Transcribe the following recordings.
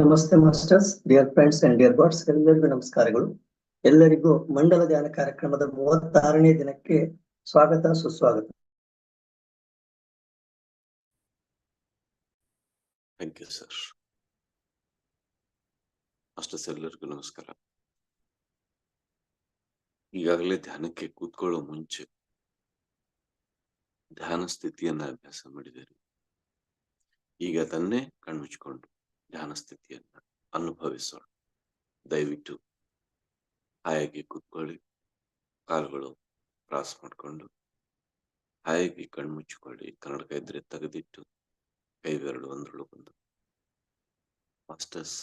ನಮಸ್ತೆ masters, dear friends and dear God's, ಎಲ್ಲರಿಗೂ ನಮಸ್ಕಾರಗಳು. ಎಲ್ಲರಿಗೂ ಮಂಡಲ ಧ್ಯಾನ ಕಾರ್ಯಕ್ರಮದ 36ನೇ ದಿನಕ್ಕೆ ಸ್ವಾಗತ ಸುಸ್ವಾಗತ. Thank you sir. ಮಾಸ್ಟರ್ಸ್ ಎಲ್ಲರಿಗೂ ನಮಸ್ಕಾರ. ಈಗಾಗಲೇ ಧ್ಯಾನಕ್ಕೆ ಕೂತ್ಕೊಳ್ಳೋ ಮುಂಚೆ ಧ್ಯಾನ ಸ್ಥಿತಿಯನ್ನ ಅಭ್ಯಾಸ ಮಾಡಿದ್ದೀರಿ. ಈಗ ಅದನ್ನೇ ಕಣ್ಮುಚ್ಕೊಂಡು ಧ್ಯಾನ ಸ್ಥಿತಿಯನ್ನ ಅನುಭವಿಸೋಣ. ದಯವಿಟ್ಟು ಹಾಯಾಗಿ ಕೂತ್ಕೊಳ್ಳಿ. ಕಾಲುಗಳು ಕ್ರಾಸ್ ಮಾಡ್ಕೊಂಡು ಹಾಯಾಗಿ ಕಣ್ಮುಚ್ಚಿಕೊಳ್ಳಿ. ಕನ್ನಡಕ ಇದ್ರೆ ತೆಗೆದಿಟ್ಟು ಕೈ ಬೆರಳು ಒಂದ್ರೊಳಗೊಂದು. ಮಾಸ್ಟರ್ಸ್,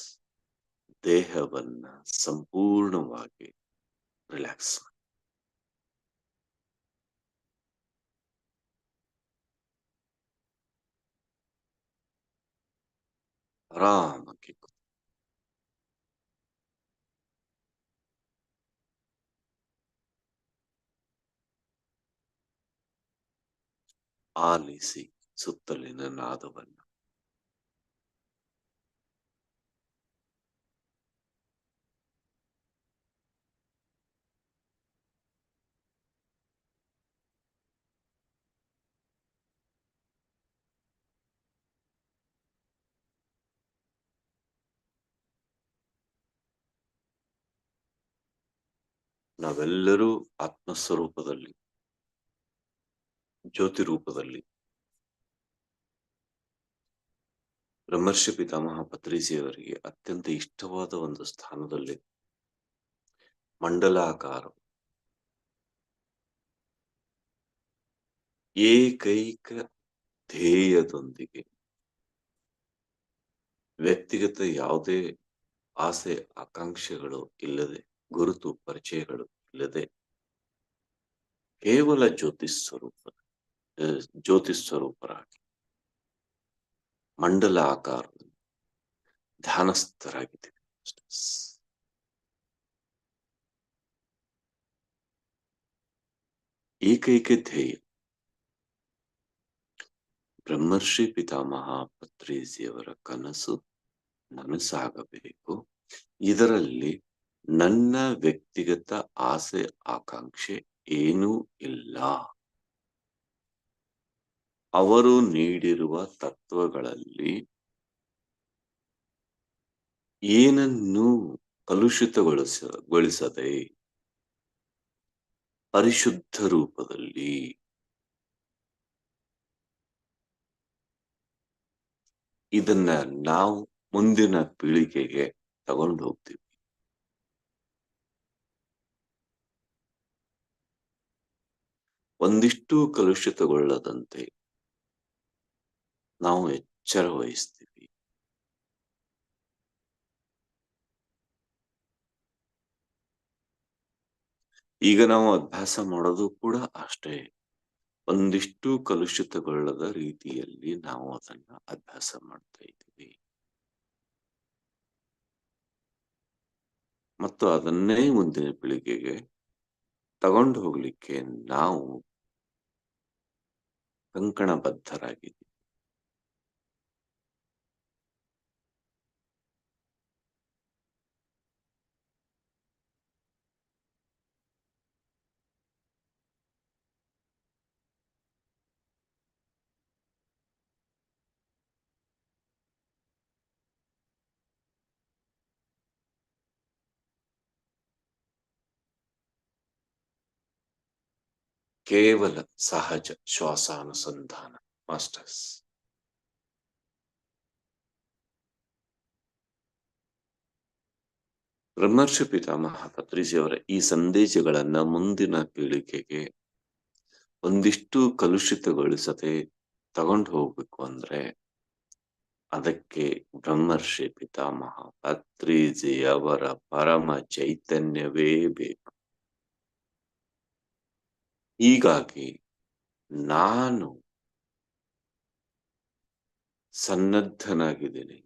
ದೇಹವನ್ನ ಸಂಪೂರ್ಣವಾಗಿ ರಿಲ್ಯಾಕ್ಸ್ ಮಾಡಿ. ಆರಾಮಾಗಿ ಆಲಿಸಿ ಸುತ್ತಲಿನ ನಾದವನ್ನು. ನಾವೆಲ್ಲರೂ ಆತ್ಮಸ್ವರೂಪದಲ್ಲಿ, ಜ್ಯೋತಿ ರೂಪದಲ್ಲಿ ಬ್ರಹ್ಮರ್ಷಿ ಪಿತಾಮಹ ಪತ್ರಿಜಿಯವರಿಗೆ ಅತ್ಯಂತ ಇಷ್ಟವಾದ ಒಂದು ಸ್ಥಾನದಲ್ಲಿ ಮಂಡಲಾಕಾರ ಏಕೈಕ ಧ್ಯೇಯದೊಂದಿಗೆ, ವ್ಯಕ್ತಿಗತ ಯಾವುದೇ ಆಸೆ ಆಕಾಂಕ್ಷೆಗಳು ಇಲ್ಲದೆ, ಗುರುತು ಪರಿಚಯಗಳು ಇಲ್ಲದೆ, ಕೇವಲ ಜ್ಯೋತಿ ಸ್ವರೂಪರಾಗಿ ಮಂಡಲ ಆಕಾರದಲ್ಲಿ ಧ್ಯಾನಸ್ಥರಾಗಿದ್ದೀವಿ. ಏಕೈಕ ಧ್ಯೇಯ ಬ್ರಹ್ಮರ್ಷಿ ಪಿತಾಮಹ ಪತ್ರಿಜಿಯವರ ಕನಸು ನನಸಾಗಬೇಕು. ಇದರಲ್ಲಿ ನನ್ನ ವ್ಯಕ್ತಿಗತ ಆಸೆ ಆಕಾಂಕ್ಷೆ ಏನೂ ಇಲ್ಲ. ಅವರು ನೀಡಿರುವ ತತ್ವಗಳಲ್ಲಿ ಏನನ್ನೂ ಕಲುಷಿತಗೊಳಿಸದೆ ಪರಿಶುದ್ಧ ರೂಪದಲ್ಲಿ ಇದನ್ನ ನಾವು ಮುಂದಿನ ಪೀಳಿಗೆಗೆ ತಗೊಂಡು ಹೋಗ್ತೀವಿ. ಒಂದಿಷ್ಟು ಕಲುಷಿತಗೊಳ್ಳದಂತೆ ನಾವು ಎಚ್ಚರ ವಹಿಸ್ತೀವಿ. ಈಗ ನಾವು ಅಭ್ಯಾಸ ಮಾಡೋದು ಕೂಡ ಅಷ್ಟೇ. ಒಂದಿಷ್ಟು ಕಲುಷಿತಗೊಳ್ಳದ ರೀತಿಯಲ್ಲಿ ನಾವು ಅದನ್ನ ಅಭ್ಯಾಸ ಮಾಡ್ತಾ ಇದ್ದೀವಿ ಮತ್ತು ಅದನ್ನೇ ಮುಂದಿನ ಪೀಳಿಗೆಗೆ ತಗೊಂಡು ಹೋಗ್ಲಿಕ್ಕೆ ನಾವು ಕಂಕಣಬದ್ಧರಾಗಿದ್ದೀವಿ. ಕೇವಲ ಸಹಜ ಶ್ವಾಸಾನುಸಂಧಾನ. ಮಾಸ್ಟರ್ಸ್, ಬ್ರಹ್ಮರ್ಷಿ ಪಿತಾಮಹ ಪತ್ರಿಜಿಯವರ ಈ ಸಂದೇಶಗಳನ್ನ ಮುಂದಿನ ಪೀಳಿಗೆಗೆ ಒಂದಿಷ್ಟು ಕಲುಷಿತಗೊಳಿಸದೆ ತಗೊಂಡು ಹೋಗ್ಬೇಕು ಅಂದ್ರೆ ಅದಕ್ಕೆ ಬ್ರಹ್ಮರ್ಷಿ ಪಿತಾಮಹ ಪತ್ರಿಜಿಯವರ ಪರಮ ಚೈತನ್ಯವೇ ಬೇಕು. ಹೀಗಾಗಿ ನಾನು ಸನ್ನದ್ಧಳಾಗಿದ್ದೀನಿ.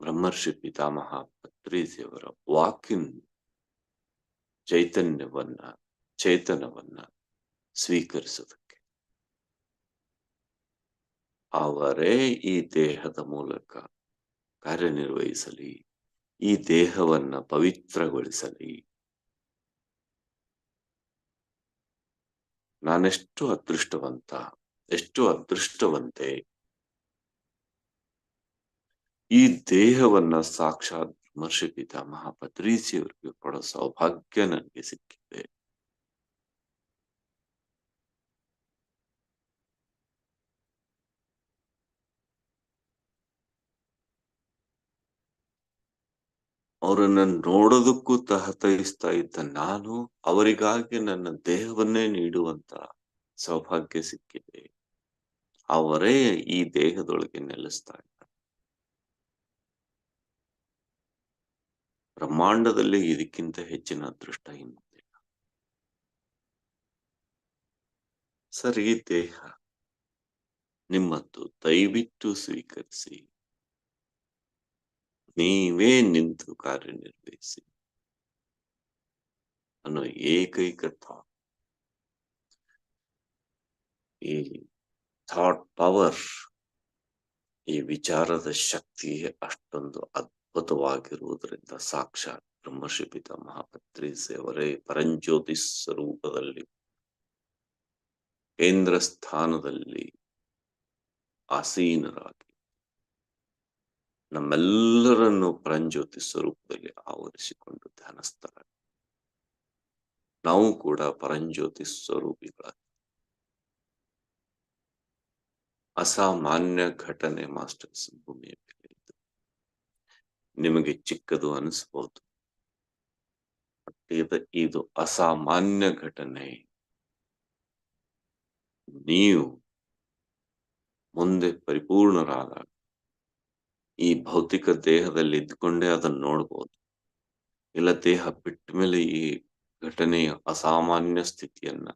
ಬ್ರಹ್ಮರ್ಷಿ ಪಿತಾಮಹ ಪತ್ರಿಜಿಯವರ ವಾಕಿನ್ ಚೇತನವನ್ನ ಸ್ವೀಕರಿಸೋದಕ್ಕೆ. ಅವರೇ ಈ ದೇಹದ ಮೂಲಕ ಕಾರ್ಯನಿರ್ವಹಿಸಲಿ, ಈ ದೇಹವನ್ನ ಪವಿತ್ರಗೊಳಿಸಲಿ. ನಾನೆಷ್ಟು ಅದೃಷ್ಟವಂತ, ಎಷ್ಟು ಅದೃಷ್ಟವಂತೆ. ಈ ದೇಹವನ್ನ ಸಾಕ್ಷಾತ್ ಬ್ರಹ್ಮರ್ಷಿ ಪಿತಾಮಹ ಪತ್ರಿಜಿಯವರಿಗೆ ಕೊಡೋ ಸೌಭಾಗ್ಯ ನನಗೆ ಸಿಕ್ಕಿದೆ. ಅವರನ್ನ ನೋಡೋದಕ್ಕೂ ತಹತಯಿಸ್ತಾ ಇದ್ದ ನಾನು ಅವರಿಗಾಗಿ ನನ್ನ ದೇಹವನ್ನೇ ನೀಡುವಂತ ಸೌಭಾಗ್ಯ ಸಿಕ್ಕಿದೆ. ಅವರೇ ಈ ದೇಹದೊಳಗೆ ನೆಲೆಸ್ತಾ ಇದ್ದಾರೆ. ಬ್ರಹ್ಮಾಂಡದಲ್ಲಿ ಇದಕ್ಕಿಂತ ಹೆಚ್ಚಿನ ಅದೃಷ್ಟ ಇನ್ನೊಂದಿಲ್ಲ. ಸರ್, ಈ ದೇಹ ನಿಮ್ಮದ್ದು, ದಯವಿಟ್ಟು ಸ್ವೀಕರಿಸಿ. ನೀವೇ ನಿಂತು ಕಾರ್ಯನಿರ್ವಹಿಸಿ ಅನ್ನೋ ಏಕೈಕ ಥಾಟ್. ಈ ಥಾಟ್ ಪವರ್, ಈ ವಿಚಾರದ ಶಕ್ತಿ ಅಷ್ಟೊಂದು ಅದ್ಭುತವಾಗಿರುವುದರಿಂದ ಸಾಕ್ಷಾತ್ ಬ್ರಹ್ಮರ್ಷಿ ಪಿತಾಮಹ ಪತ್ರಿಜಿಯವರೇ ಪರಂಜ್ಯೋತಿ ಸ್ವರೂಪದಲ್ಲಿ ಕೇಂದ್ರ ಸ್ಥಾನದಲ್ಲಿ ಆಸೀನರಾಗಿ ನಮ್ಮೆಲ್ಲರನ್ನು ಪರಂಜ್ಯೋತಿ ಸ್ವರೂಪದಲ್ಲಿ ಆವರಿಸಿಕೊಂಡು ಧ್ಯಾನಸ್ಥರಾಗಿ ನಾವು ಕೂಡ ಪರಂಜ್ಯೋತಿ ಸ್ವರೂಪಿಗಳಾಗಿ. ಅಸಾಮಾನ್ಯ ಘಟನೆ ಮಾಸ್ಟರ್ಸ್ ಭೂಮಿಯ ಮೇಲೆ ಇದು. ನಿಮಗೆ ಚಿಕ್ಕದು ಅನಿಸಬಹುದು, ಇದು ಅಸಾಮಾನ್ಯ ಘಟನೆ. ನೀವು ಮುಂದೆ ಪರಿಪೂರ್ಣರಾದಾಗ ಈ ಭೌತಿಕ ದೇಹದಲ್ಲಿ ಇದ್ಕೊಂಡೇ ಅದನ್ನು ನೋಡ್ಬೋದು, ಇಲ್ಲ ದೇಹ ಬಿಟ್ಟ ಮೇಲೆ ಈ ಘಟನೆಯ ಅಸಾಮಾನ್ಯ ಸ್ಥಿತಿಯನ್ನ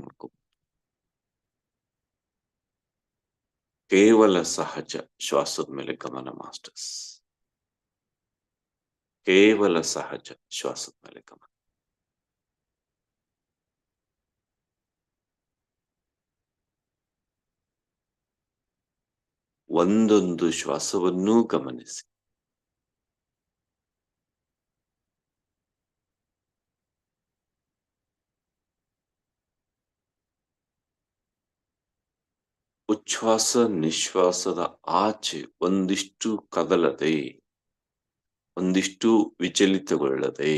ಮಾಡ್ಕೋ. ಕೇವಲ ಸಹಜ ಶ್ವಾಸದ ಮೇಲೆ ಗಮನ ಮಾಸ್ಟರ್ಸ್, ಕೇವಲ ಸಹಜ ಶ್ವಾಸದ ಮೇಲೆ ಗಮನ. ಒಂದೊಂದು ಶ್ವಾಸವನ್ನೂ ಗಮನಿಸಿ. ಉಚ್ಛ್ವಾಸ ನಿಶ್ವಾಸದ ಆಚೆ ಒಂದಿಷ್ಟು ಕದಲದೆ, ಒಂದಿಷ್ಟು ವಿಚಲಿತಗೊಳ್ಳದೆ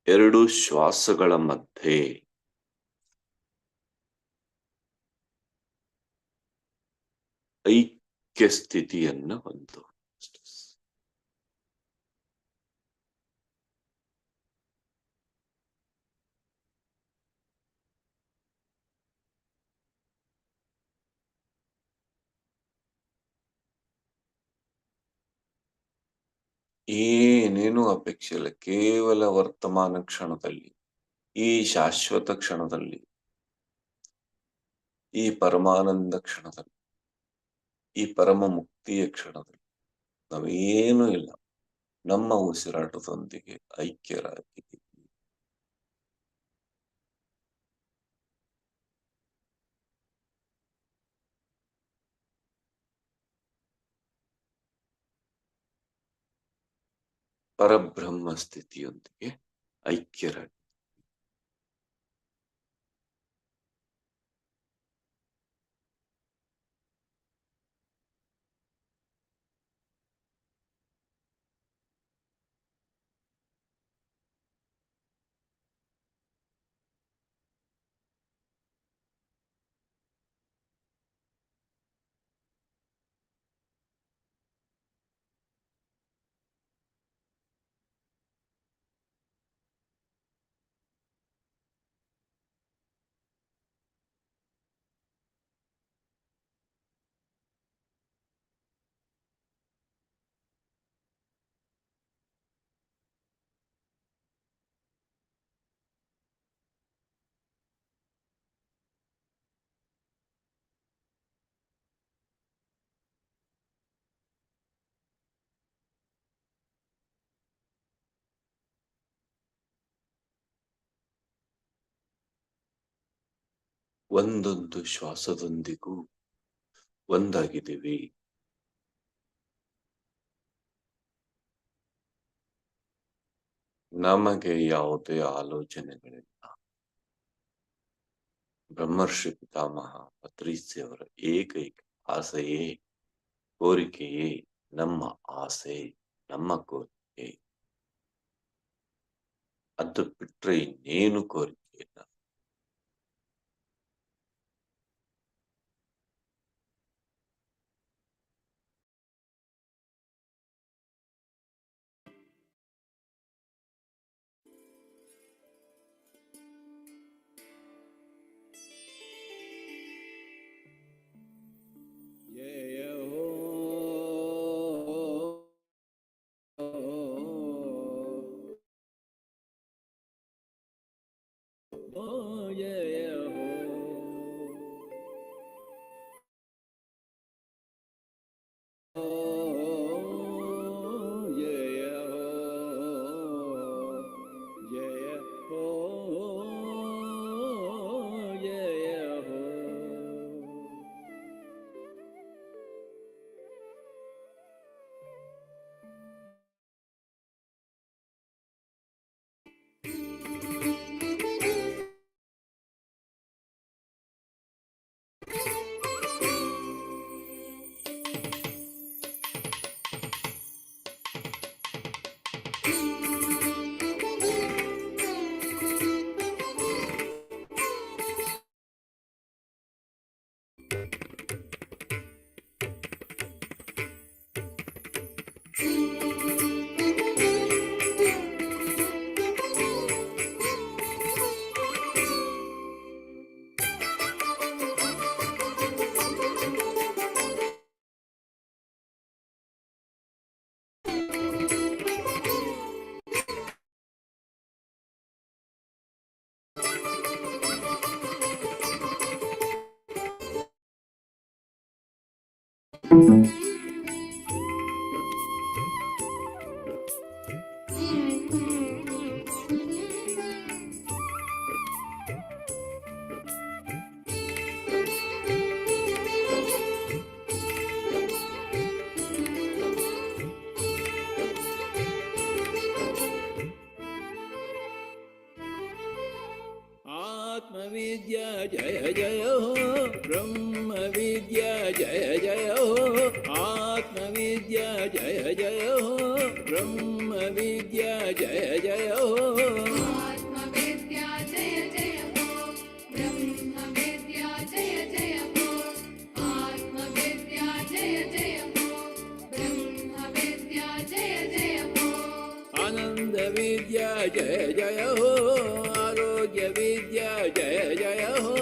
ಎರಡು ಶ್ವಾಸಗಳ ಮಧ್ಯೆ ಐಕ್ಯ ಸ್ಥಿತಿಯನ್ನ ಹೊಂದು. ಏನೇನು ಅಪೇಕ್ಷೆ ಇಲ್ಲ, ಕೇವಲ ವರ್ತಮಾನ ಕ್ಷಣದಲ್ಲಿ, ಈ ಶಾಶ್ವತ ಕ್ಷಣದಲ್ಲಿ, ಈ ಪರಮಾನಂದ ಕ್ಷಣದಲ್ಲಿ, ಈ ಪರಮ ಮುಕ್ತಿಯ ಕ್ಷಣದಲ್ಲಿ ನಾವೇನೂ ಇಲ್ಲ, ನಮ್ಮ ಉಸಿರಾಟದೊಂದಿಗೆ ಐಕ್ಯರಾಗಿದ್ದೀವಿ. ಪರಬ್ರಹ್ಮ ಸ್ಥಿತಿಯೊಂದಿಗೆ ಐಕ್ಯರಾಗಿ. ಒಂದೊಂದು ಶ್ವಾಸದೊಂದಿಗೂ ಒಂದಾಗಿದ್ದೀವಿ. ನಮಗೆ ಯಾವುದೇ ಆಲೋಚನೆಗಳಿಲ್ಲ. ಬ್ರಹ್ಮರ್ಷಿ ಪಿತಾಮಹ ಪತ್ರಿಸಿಯವರ ಏಕೈಕ ಆಸೆಯೇ, ಕೋರಿಕೆಯೇ ನಮ್ಮ ಆಸೆ, ನಮ್ಮ ಕೋರಿಕೆ. ಅದು ಬಿಟ್ರೆ ಇನ್ನೇನು ಕೋರಿಕೆ ಇಲ್ಲ. आत्मविद्या जय जय हो, ब्रह्म विद्या जय जय हो, आत्मविद्या जय जय हो, ब्रह्म विद्या जय जय हो, आत्मविद्या जय जय हो, ब्रह्म विद्या जय जय हो, आत्मविद्या जय जय हो, ब्रह्म विद्या जय जय हो, आनंद विद्या जय जय हो, आरोग्य विद्या जय जय हो,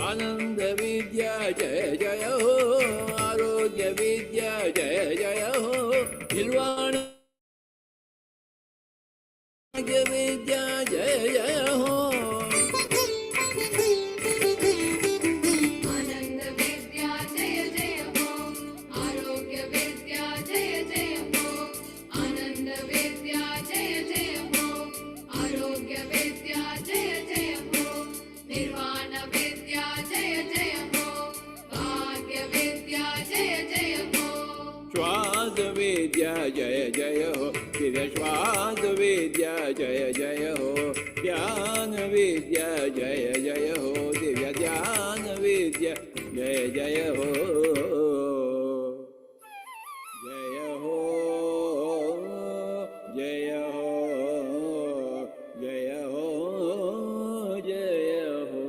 आनंद विद्या जय जय हो, आरोग्य विद्या जय जय हो, निर्वाण विद्या जय जय हो, आनंद विद्या जय जय हो, आरोग्य विद्या जय जय हो, आनंद विद्या जय जय हो, आरोग्य विद्या जय जय हो, निर्वाण विद्या जय जय हो, भाग्य विद्या जय जय हो, श्वास विद्या जय जय हो, फिर श्वास विद्या जय जय हो, ध्यान विद्या जय जय हो, दिव्य ध्यान विद्या जय जय हो, जय हो, जय हो, जय हो, जय हो।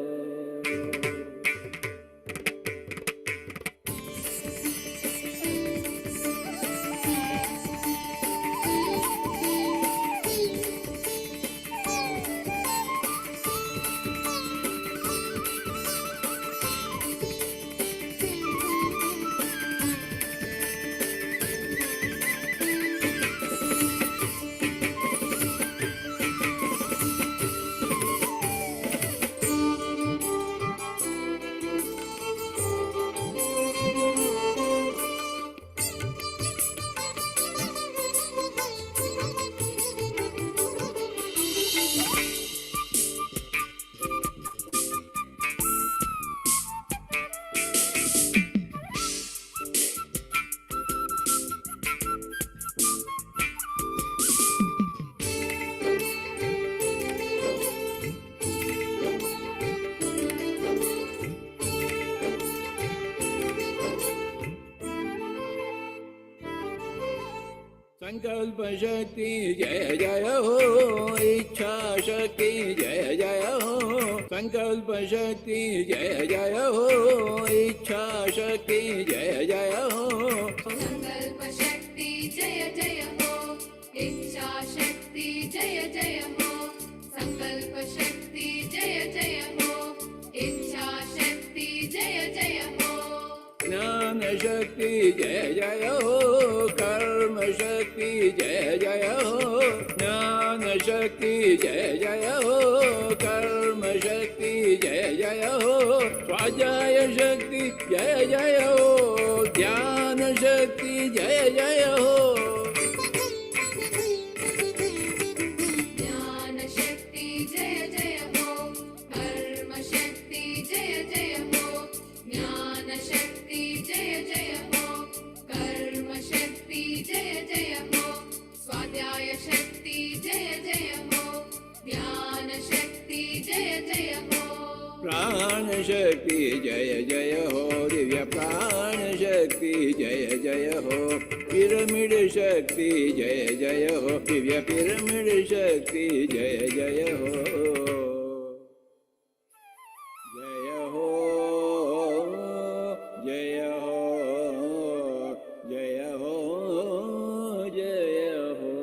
संकल्प शक्ति जय जय हो, इच्छा शक्ति जय जय हो, संकल्प शक्ति जय जय हो, इच्छा शक्ति जय जय हो, संकल्प शक्ति जय जय हो, इच्छा शक्ति जय जय हो, संकल्प शक्ति जय जय हो, इच्छा शक्ति जय जय हो, ज्ञान शक्ति जय जय हो, कर्म शक्ति जय जय हो, ज्ञान शक्ति जय जय हो, कर्म शक्ति जय जय हो, स्वाध्याय शक्ति जय जय हो, ध्यान शक्ति जय जय हो, ज्ञान शक्ति जय जय हो, कर्म शक्ति जय जय हो, ज्ञान शक्ति जय जय हो, कर्म शक्ति जय जय हो, स्वाध्याय शक्ति जय जय हो, ध्यान शक्ति जय जय हो, प्राण शक्ति जय जय हो, दिव्य प्राण शक्ति जय जय हो, पिरामिड शक्ति जय जय हो, दिव्य पिरामिड शक्ति जय जय हो, जय हो, जय हो, जय हो, जय हो।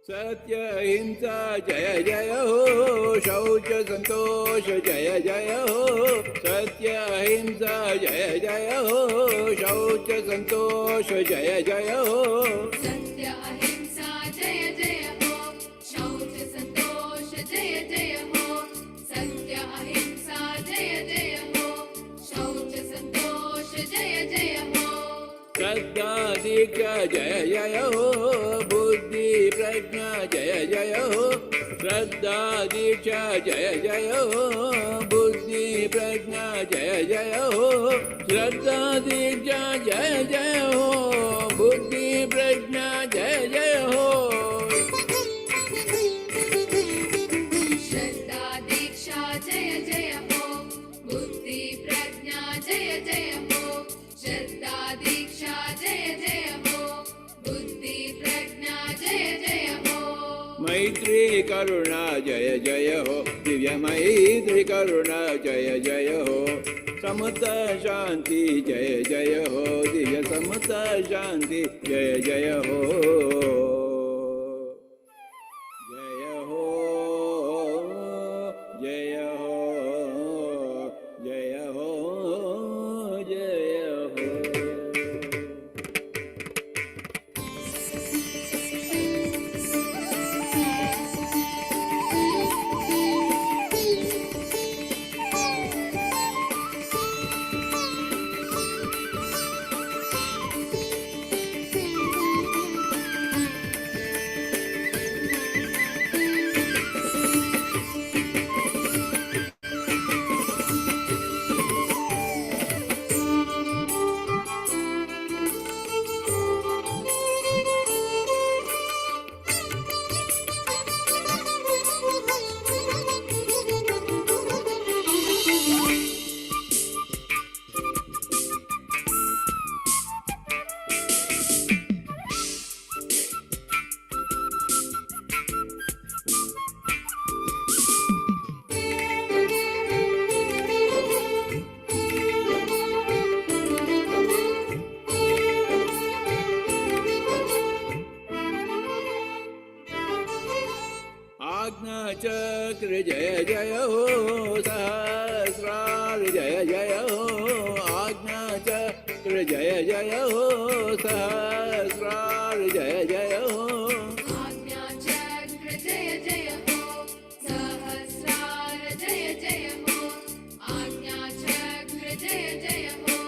सत्य अहिंसा जय जय हो, शौच संतोष जय जय हो, सत्य अहिंसा जय जय हो, शौच संतोष जय जय हो, सत्य अहिंसा जय जय हो, शौच संतोष जय जय हो, सत्य अहिंसा जय जय हो, शौच संतोष जय जय हो, श्रद्धा दीक्षा जय जय हो, बुद्धि प्रज्ञा जय जय हो, श्रद्धा दीक्षा जय जय हो, बुद्धि प्रज्ञा जय जय हो, श्रद्धा दीक्षा जय जय हो, बुद्धि प्रज्ञा जय जय हो, श्रद्धा दीक्षा जय जय हो, बुद्धि प्रज्ञा जय जय हो, श्रद्धा दीक्षा जय जय हो, बुद्धि प्रज्ञा जय जय हो, मैत्री करुणा जय जय हो, दिव्य मैत्री करुणा जय जय हो, समता शांति जय जय हो, दिव्य समता शांति जय जय हो, जय हो, जय हो, जय हो, जय हो। जय जय हो सहस्रार जय जय हो आज्ञाचक्र जय जय हो सहस्रार जय जय हो आज्ञाचक्र जय जय हो सहस्रार जय जय हो आज्ञाचक्र जय जय हो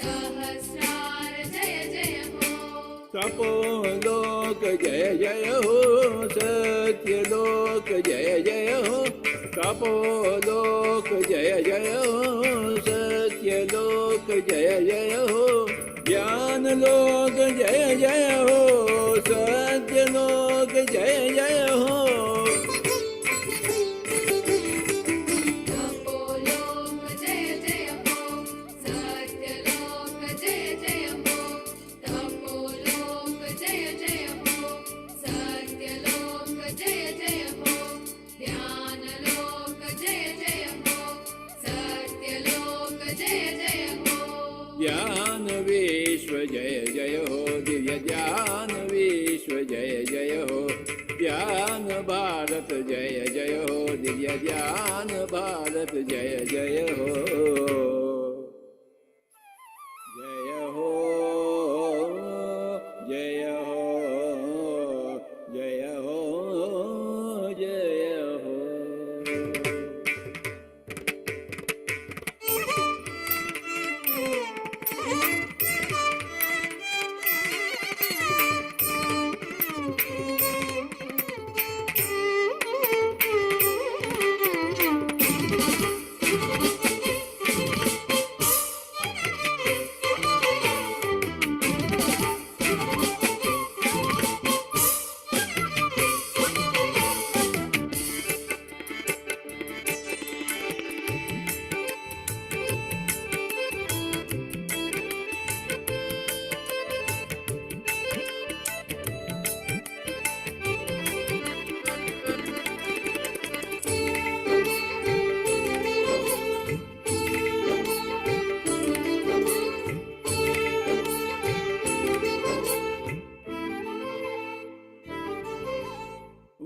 सहस्रार जय जय हो तपोलोक जय जय हो सत्यलोक जय जय हो तपोलोक जय जय हो सत्यलोक जय जय हो ज्ञानलोक जय जय हो सत्यलोक जय जय हो तपोलोक जय जय हो सत्यलोक जय जय हो तपोलोक जय जय हो सत्यलोक जय जय हो ध्यानलोक जय जय हो सत्यलोक जय जय हो ज्ञान विश्व जय जय हो दिव्य ज्ञान विश्व जय जय हो ज्ञान भारत जय जय हो दिव्य ज्ञान भारत जय जय हो जय हो जय हो जय हो जय हो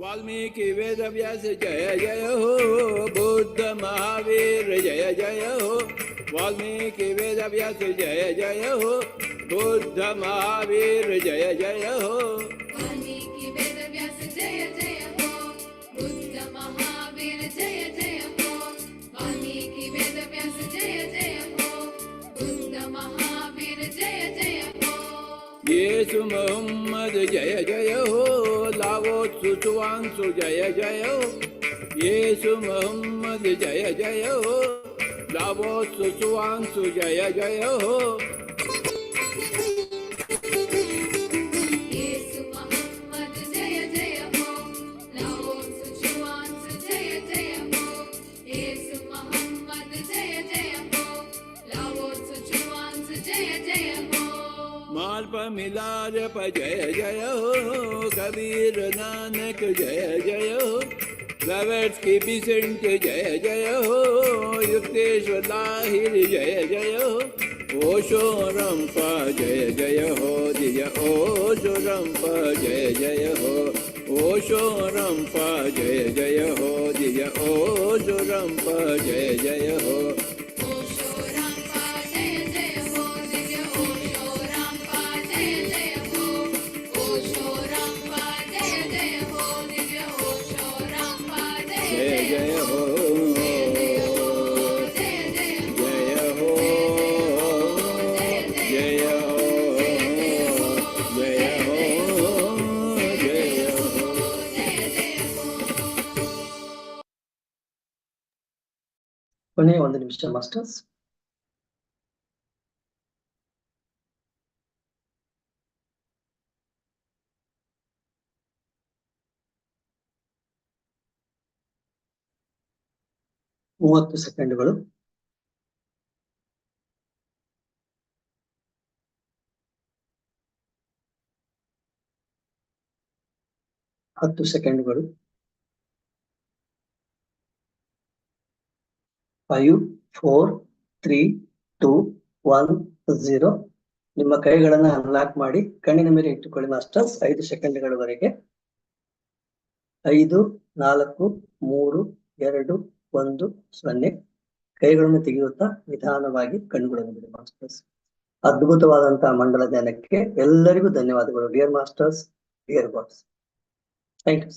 वाल्मीकि वेद व्यास जय जय हो बुद्ध महावीर जय जय हो वाल्मीकि वेद व्यास जय जय हो बुद्ध महावीर जय जय हो वाल्मीकि वेद व्यास जय जय हो बुद्ध महावीर जय जय हो वाल्मीकि वेद व्यास जय जय हो बुद्ध महावीर जय जय हो यीशु मोहम्मद जय जय हो लावो सुचुवांसु जय जय हो यीशु मोहम्मद जय जय हो लावो सुचुवांसु जय जय हो येसु मोहम्मद जय जय हो लाओ सुचुवांस जय जय हो येसु मोहम्मद जय जय हो लाओ सुचुवांस जय जय हो मार्प मिलार प जय जय हो कबीर नानक जय जय हो ब्लवेट्स्की बिसेंट जय जय हो युक्तेश्वर लाहिर जय जय हो ओशो रंपा जय जय हो दिया ओशो रंपा जय जय हो ओशो रंपा जय जय हो दिया ओशो रंपा जय जय हो ओशो रामपा जय जय हो दिव्य ओशो रामपा जय जय हो ओशो रामपा जय जय हो दिव्य ओशो रामपा जय जय जय हो जय जय हो जय हो जय जय जय हो जय हो जय हो ಕೊನೆಯ ಒಂದು ನಿಮಿಷ ಮಾಸ್ಟರ್ಸ್. ಮೂವತ್ತು ಸೆಕೆಂಡುಗಳು. ಹತ್ತು ಸೆಕೆಂಡುಗಳು. 5, 4, 3, 2, 1, 0. ನಿಮ್ಮ ಕೈಗಳನ್ನ ಅನ್ಲಾಕ್ ಮಾಡಿ ಕಣ್ಣಿನ ಮೇಲೆ ಇಟ್ಟುಕೊಳ್ಳಿ ಮಾಸ್ಟರ್ಸ್ 5 ಸೆಕೆಂಡ್ಗಳವರೆಗೆ. 5, 4, 3, 2 1 0. ಕೈಗಳನ್ನು ತೆಗೆಯುತ್ತಾ ನಿಧಾನವಾಗಿ ಕಣ್ಣುಗಳನ್ನು ಬಿಡಿ ಮಾಸ್ಟರ್ಸ್. ಅದ್ಭುತವಾದಂತಹ ಮಂಡಲ ಧ್ಯಾನಕ್ಕೆ ಎಲ್ಲರಿಗೂ ಧನ್ಯವಾದಗಳು. Dear masters, dear gods, thank you.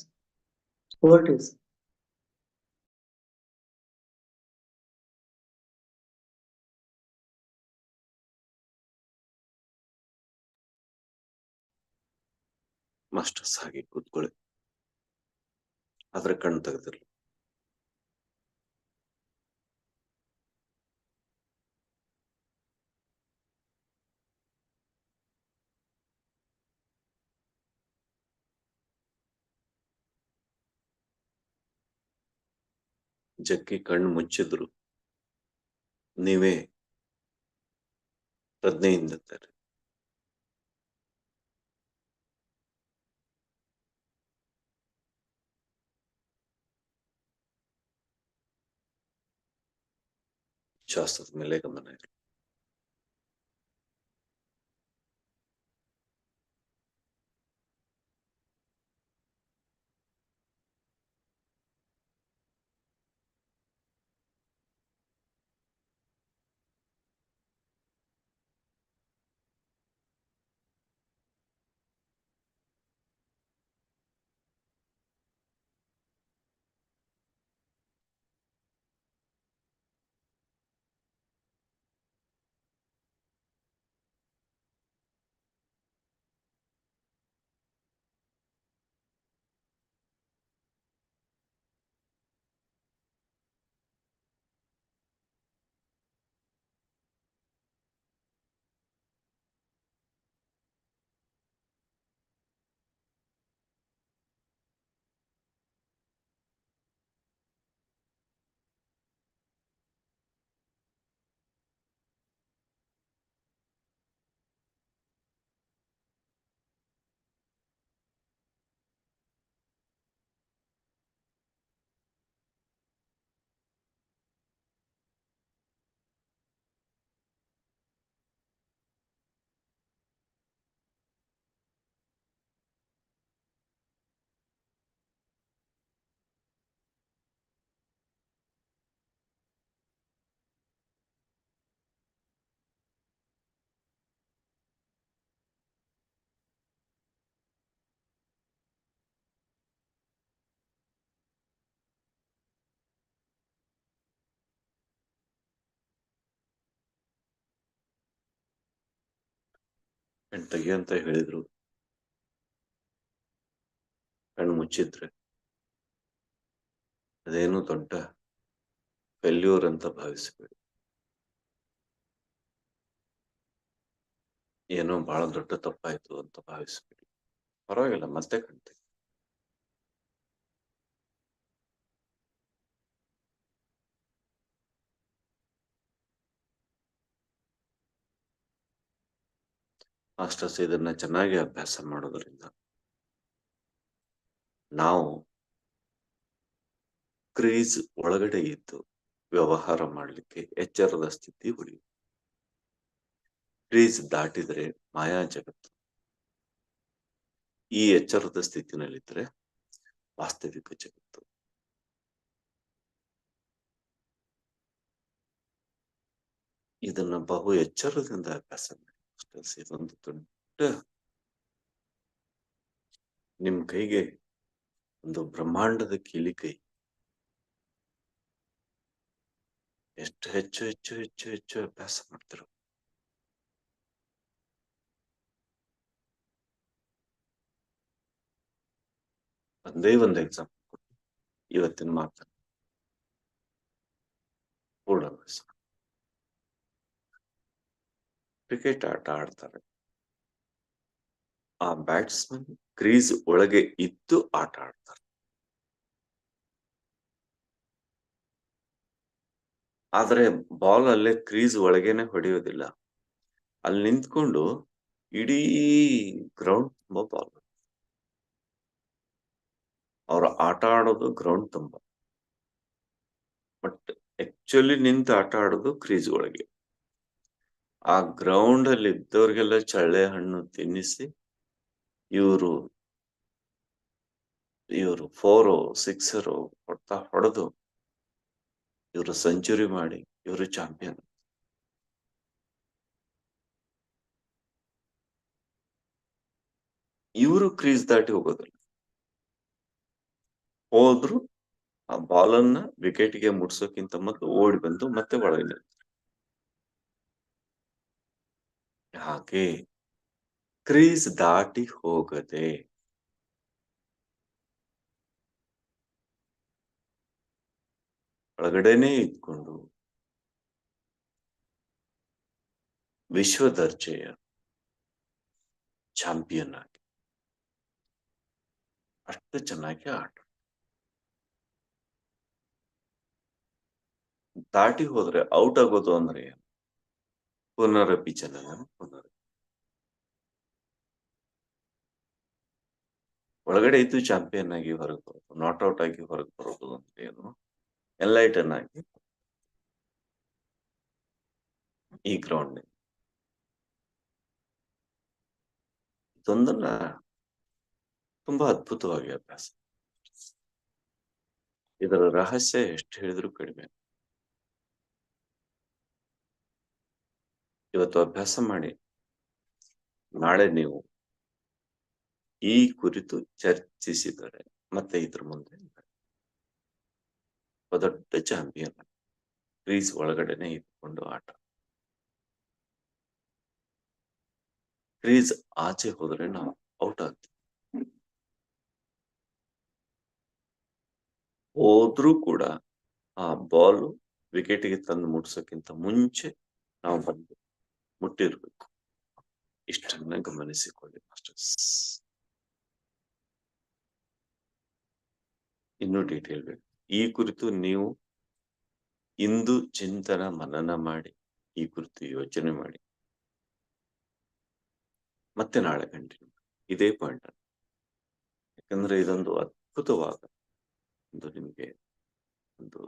Over to you. Masters ಹಾಗೆ ಕೂತ್ಕೊಳ್ಳಿ, ಆದ್ರೆ ಕಣ್ಣು ತೆಗೆದಿರ್ಲಿ. ಜಗ್ಗಿ ಕಣ್ಣು ಮುಚ್ಚಿದ್ರು ನೀವೇ ಪ್ರಜ್ಞೆಯಿಂದ ತೆರೆ. ಶ್ವಾಸದ ಮೇಲೆ ಗಮನ ಇರಲಿ. ಕಣ್ಣು ತೆಗಿಯಂತ ಹೇಳಿದ್ರು, ಕಣ್ಣು ಮುಚ್ಚಿದ್ರೆ ಅದೇನು ದೊಡ್ಡ ಫೇಲ್ಯೂರ್ ಅಂತ ಭಾವಿಸಬೇಡಿ. ಏನೋ ಬಹಳ ದೊಡ್ಡ ತಪ್ಪಾಯ್ತು ಅಂತ ಭಾವಿಸಬೇಡಿ. ಪರವಾಗಿಲ್ಲ, ಮತ್ತೆ ಕಣ್ತೆ. ಮಾಸ್ಟರ್ಸ್ ಇದನ್ನ ಚೆನ್ನಾಗಿ ಅಭ್ಯಾಸ ಮಾಡೋದ್ರಿಂದ ನಾವು ಕ್ರೀಸ್ ಒಳಗಡೆ ಇದ್ದು ವ್ಯವಹಾರ ಮಾಡಲಿಕ್ಕೆ ಎಚ್ಚರದ ಸ್ಥಿತಿ ಉಳಿಯುತ್ತೆ. ಕ್ರೀಸ್ ದಾಟಿದ್ರೆ ಮಾಯಾ ಜಗತ್ತು. ಈ ಎಚ್ಚರದ ಸ್ಥಿತಿನಲ್ಲಿದ್ರೆ ವಾಸ್ತವಿಕ ಜಗತ್ತು. ಇದನ್ನ ಬಹು ಎಚ್ಚರದಿಂದ ಅಭ್ಯಾಸ ಮಾಡಿ. ಇದೊಂದು ದೊಡ್ಡ ನಿಮ್ ಕೈಗೆ ಒಂದು ಬ್ರಹ್ಮಾಂಡದ ಕೀಲಿಕೈ. ಎಷ್ಟು ಹೆಚ್ಚು ಹೆಚ್ಚು ಹೆಚ್ಚು ಹೆಚ್ಚು ಅಭ್ಯಾಸ ಮಾಡ್ತಿರೋ ಒಂದೇ ಒಂದು ಎಕ್ಸಾಂಪಲ್ ಕೊಟ್ಟು ಇವತ್ತಿನ ಮಾತನ್ನು ಪೂರ್ಣಗೊಳಿಸ. ಕ್ರಿಕೆಟ್ ಆಟ ಆಡ್ತಾರೆ. ಆ ಬ್ಯಾಟ್ಸ್ಮನ್ ಕ್ರೀಸ್ ಒಳಗೆ ಇದ್ದು ಆಟ ಆಡ್ತಾರೆ. ಆದ್ರೆ ಬಾಲ್ ಅಲ್ಲೇ ಕ್ರೀಸ್ ಒಳಗೇನೆ ಹೊಡೆಯೋದಿಲ್ಲ. ಅಲ್ಲಿ ನಿಂತ್ಕೊಂಡು ಇಡೀ ಗ್ರೌಂಡ್ ತುಂಬಾ ಬಾಲ್. ಅವ್ರು ಆಟ ಆಡೋದು ಗ್ರೌಂಡ್ ತುಂಬಾ, ಬಟ್ ಆಕ್ಚುಲಿ ನಿಂತು ಆಟ ಆಡೋದು ಕ್ರೀಸ್ ಒಳಗೆ. ಆ ಗ್ರೌಂಡ್ ಅಲ್ಲಿ ಇದ್ದವ್ರಿಗೆಲ್ಲ ಚಳ್ಳೆ ಹಣ್ಣು ತಿನ್ನಿಸಿ ಇವರು 4 6 ಹೊಡೆದು ಇವರು ಸೆಂಚುರಿ ಮಾಡಿ ಇವರು ಚಾಂಪಿಯನ್. ಇವರು ಕ್ರೀಸ್ ದಾಟಿ ಹೋಗೋದಿಲ್ಲ. ಹೋದ್ರು ಆ ಬಾಲನ್ನ ವಿಕೆಟ್ಗೆ ಮುಟ್ಸೋಕ್ಕಿಂತ ಮೊದಲು ಓಡಿ ಬಂದು ಮತ್ತೆ ಒಳಗೆ ನಿಲ್ತಾರೆ. ಹಾಗೆ ಕ್ರೀಸ್ ದಾಟಿ ಹೋಗದೆ ಒಳಗಡೆನೆ ಇದ್ಕೊಂಡು ವಿಶ್ವ ದರ್ಜೆಯ ಚಾಂಪಿಯನ್ ಆಗಿ ಅಷ್ಟು ಚೆನ್ನಾಗಿ ಆಟ ದಾಟಿ ಹೋದ್ರೆ ಔಟ್ ಆಗೋದು ಅಂದ್ರೆ ಪುನರಪಿ ಜನನ ಪುನರಪಿ. ಒಳಗಡೆ ಇದ್ದು ಚಾಂಪಿಯನ್ ಆಗಿ ಹೊರಗೆ ಬರೋದು, ನಾಟ್ ಔಟ್ ಆಗಿ ಹೊರಗೆ ಬರೋದು ಅಂದ್ರೆ ಏನು, ಎನ್ಲೈಟನ್ ಆಗಿ ಈ ಗ್ರೌಂಡ್ ಇದೊಂದನ್ನ ತುಂಬಾ ಅದ್ಭುತವಾಗಿ ಅಭ್ಯಾಸ. ಇದರ ರಹಸ್ಯ ಎಷ್ಟು ಹೇಳಿದ್ರು ಕಡಿಮೆ. ಇವತ್ತು ಅಭ್ಯಾಸ ಮಾಡಿ ನಾಳೆ ನೀವು ಈ ಕುರಿತು ಚರ್ಚಿಸಿದರೆ ಮತ್ತೆ ಇದ್ರ ಮುಂದೆ ದೊಡ್ಡ ಚಾಂಪಿಯನ್ ಕ್ರೀಸ್ ಒಳಗಡೆನೆ ಇಟ್ಕೊಂಡು ಆಟ. ಕ್ರೀಸ್ ಆಚೆ ಹೋದ್ರೆ ನಾವು ಔಟ್ ಆಗ್ತೀವಿ. ಹೋದ್ರೂ ಕೂಡ ಆ ಬಾಲ್ ವಿಕೆಟ್ಗೆ ತಂದು ಮುಟ್ಸೋಕ್ಕಿಂತ ಮುಂಚೆ ನಾವು ಬಂದು ಮುಟ್ಟಿರ್ಬೇಕು. ಇಷ್ಟನ್ನ ಗಮನಿಸಿಕೊಳ್ಳಿ ಮಾಸ್ಟರ್ಸ್. ಇನ್ನೂ ಡೀಟೇಲ್ ಬೇಕು ಈ ಕುರಿತು ನೀವು ಇಂದು ಚಿಂತನ ಮನನ ಮಾಡಿ ಈ ಕುರಿತು ಯೋಚನೆ ಮಾಡಿ ಮತ್ತೆ ನಾಳೆ ಕಂಟಿನ್ಯೂ ಇದೇ ಪಾಯಿಂಟ್. ಯಾಕಂದ್ರೆ ಇದೊಂದು ಅದ್ಭುತವಾದ ಒಂದು ನಿಮಗೆ ಒಂದು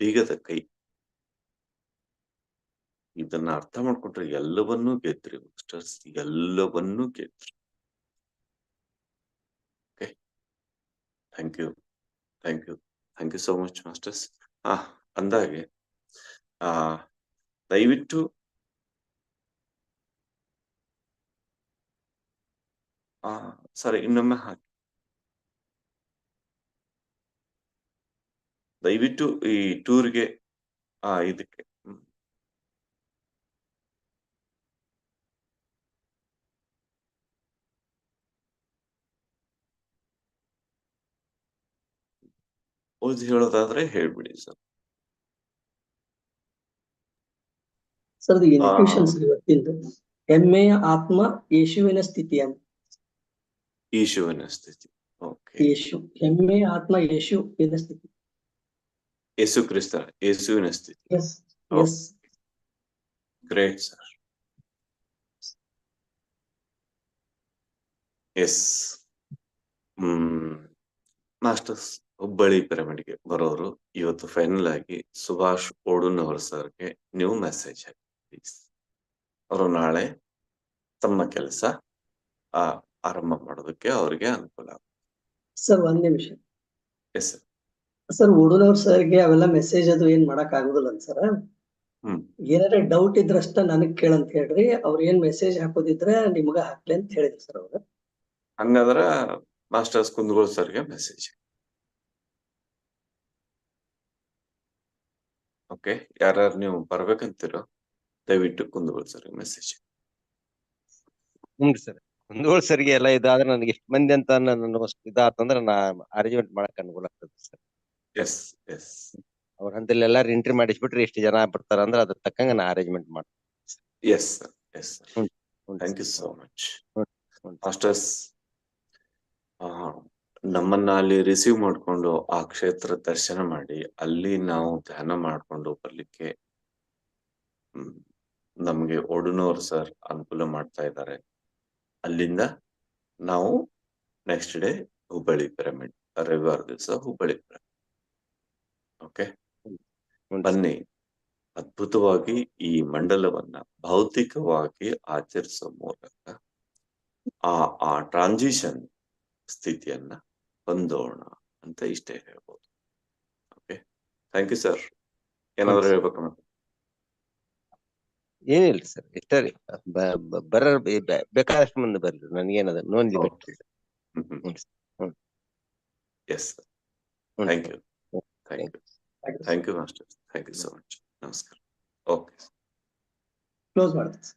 ಬೀಗದ ಕೈ. ಇದನ್ನ ಅರ್ಥ ಮಾಡ್ಕೊಂಡ್ರೆ ಎಲ್ಲವನ್ನೂ ಗೆದ್ರಿ ಮಾಸ್ಟರ್ಸ್, ಎಲ್ಲವನ್ನೂ ಗೆದ್ರಿ. Okay, thank you thank you thank you so much masters. ಅಂದಾಗೆ ದಯವಿಟ್ಟು ಸರಿ ಇನ್ನೊಮ್ಮೆ ಹಾಕಿ. ದಯವಿಟ್ಟು ಈ ಟೂರ್ಗೆ ಇದಕ್ಕೆ ಓದಿ ಹೇಳೋದಾದ್ರೆ ಹೇಳ್ಬಿಡಿ ಸರ್. ಸರ್ ಇನ್ಫ್ಯೂಷನ್ಸ್ ಇವತ್ತಿಂದು ಹೆಮ್ಮೆಯ ಆತ್ಮ ಯೇಸುವಿನ ಸ್ಥಿತಿ ಅಂತ. ಯೇಸುವಿನ ಸ್ಥಿತಿ. ಓಕೆ, ಯೇಸು ಹೆಮ್ಮೆಯ ಆತ್ಮ ಯೇಸುವಿನ ಸ್ಥಿತಿ. ಯೇಸು ಕ್ರಿಸ್ತ ಯೇಸುವಿನ ಸ್ಥಿತಿ. Yes yes great sir. Yes. Masters Hubballi ಪಿರಮಿಡ್ಗೆ ಬರೋರು ಇವತ್ತು ಫೈನಲ್ ಆಗಿ ಸುಭಾಷ್ ಓಡುನವರ್ ಸರ್ಗೆ ನೀವು ಮೆಸೇಜ್ ಹಾಕಿ ಪ್ಲೀಸ್. ಅವರು ನಾಳೆ ತಮ್ಮ ಕೆಲಸ ಆರಂಭ ಮಾಡೋದಕ್ಕೆ ಅವ್ರಿಗೆ ಅನುಕೂಲ ಆಗುತ್ತೆ. ಸರ್ ಒಂದ್ ನಿಮಿಷ. Yes sir. ಸರ್ ಓಡುನವ್ರ ಸರ್ಗೆ ಅವೆಲ್ಲ ಮೆಸೇಜ್ ಅದು ಏನ್ ಮಾಡಕ್ ಆಗುದಿಲ್ಲ ಸರ್. ಏನಾರ ಡೌಟ್ ಇದ್ರಷ್ಟ ನನಗ್ ಕೇಳಂತ ಹೇಳ್ರಿ. ಅವ್ರ ಏನ್ ಮೆಸೇಜ್ ಹಾಕೋದಿದ್ರ ನಿಮ್ಗ ಹಾಕ್ಲಿ ಅಂತ ಹೇಳಿದ್ರು ಸರ್ ಅವ್ರ. ಹಂಗಾದ್ರ ಮಾಸ್ಟರ್ಸ್ ಕುಂದಗೋಳ್ ಸರ್ಗೆ ಮೆಸೇಜ್. ಓಕೆ, ಯಾರು ನೀವು ಬರ್ಬೇಕಂತೀರೋ ದಯವಿಟ್ಟು ಕುಂದಗೋಳ್ ಸರ್ಗೆ ಮೆಸೇಜ್. ಹ್ಞೂ ಸರ್, ಕುಂದಗೋಳ್ ಸರ್ಗೆ ಎಲ್ಲ ಇದಾದ್ರೆ ನನಗೆ ಎಷ್ಟು ಮಂದಿ ಅಂತ ನನ್ನ ಇದಾತಂದ್ರೆ ನಾ ಅರೇಂಜ್ಮೆಂಟ್ ಮಾಡಕ್ ಅನುಕೂಲ ಆಗ್ತದೆ ಸರ್. S S. ಅವ್ರ ಹಂತಲ್ಲಿ ಎಲ್ಲಾರು ಎಂಟ್ರಿ ಮಾಡಿಸ್ಬಿಟ್ರೆ ಎಷ್ಟು ಜನ ಬರ್ತಾರ ಅಂದ್ರೆ ಅದ್ರ ತಕ್ಕಂಗ ನಾ ಅರೇಂಜ್ಮೆಂಟ್ ಮಾಡ್ತೀನಿ. Yes sir, yes sir. Thank you so much masters. ನಮ್ಮನ್ನ ಅಲ್ಲಿ ರಿಸೀವ್ ಮಾಡ್ಕೊಂಡು ಆ ಕ್ಷೇತ್ರ ದರ್ಶನ ಮಾಡಿ ಅಲ್ಲಿ ನಾವು ಧ್ಯಾನ ಮಾಡ್ಕೊಂಡು ಬರ್ಲಿಕ್ಕೆ ನಮ್ಗೆ ಓಡುನೋರ್ ಸರ್ ಅನುಕೂಲ ಮಾಡ್ತಾ ಇದ್ದಾರೆ. ಅಲ್ಲಿಂದ ನಾವು ನೆಕ್ಸ್ಟ್ ಡೇ ಹುಬ್ಬಳ್ಳಿ ಪಿರಮಿಡ್, ರವಿವಾರ ದಿವಸ ಹುಬ್ಬಳ್ಳಿ ಪಿರಮಿಡ್. ಓಕೆ, ಬನ್ನಿ ಅದ್ಭುತವಾಗಿ ಈ ಮಂಡಲವನ್ನ ಭೌತಿಕವಾಗಿ ಆಚರಿಸುವ ಮೂಲಕ ಆ ಟ್ರಾನ್ಸಿಷನ್ ಸ್ಥಿತಿಯನ್ನ ಹೊಂದೋಣ ಅಂತ ಇಷ್ಟೇ ಹೇಳ್ಬೋದು. Okay, thank you sir. ಏನಾದ್ರು sir. ಹೇಳ್ಬೇಕು ಮೇಡಮ್? ಏನಿಲ್ಲ ಸರ್, ಇಷ್ಟ ರೀ. ಬರ ಬೇಕಾದಷ್ಟು ಮಂದಿ ಬರ್ಲಿ, ನನ್ಗೇನದ no limit. Yes sir, thank you. Thank you master. Thank you so much. ನಮಸ್ಕಾರ. ಓಕೆ. ಕ್ಲೋಸ್ ಮಾಡ್ತೀನಿ.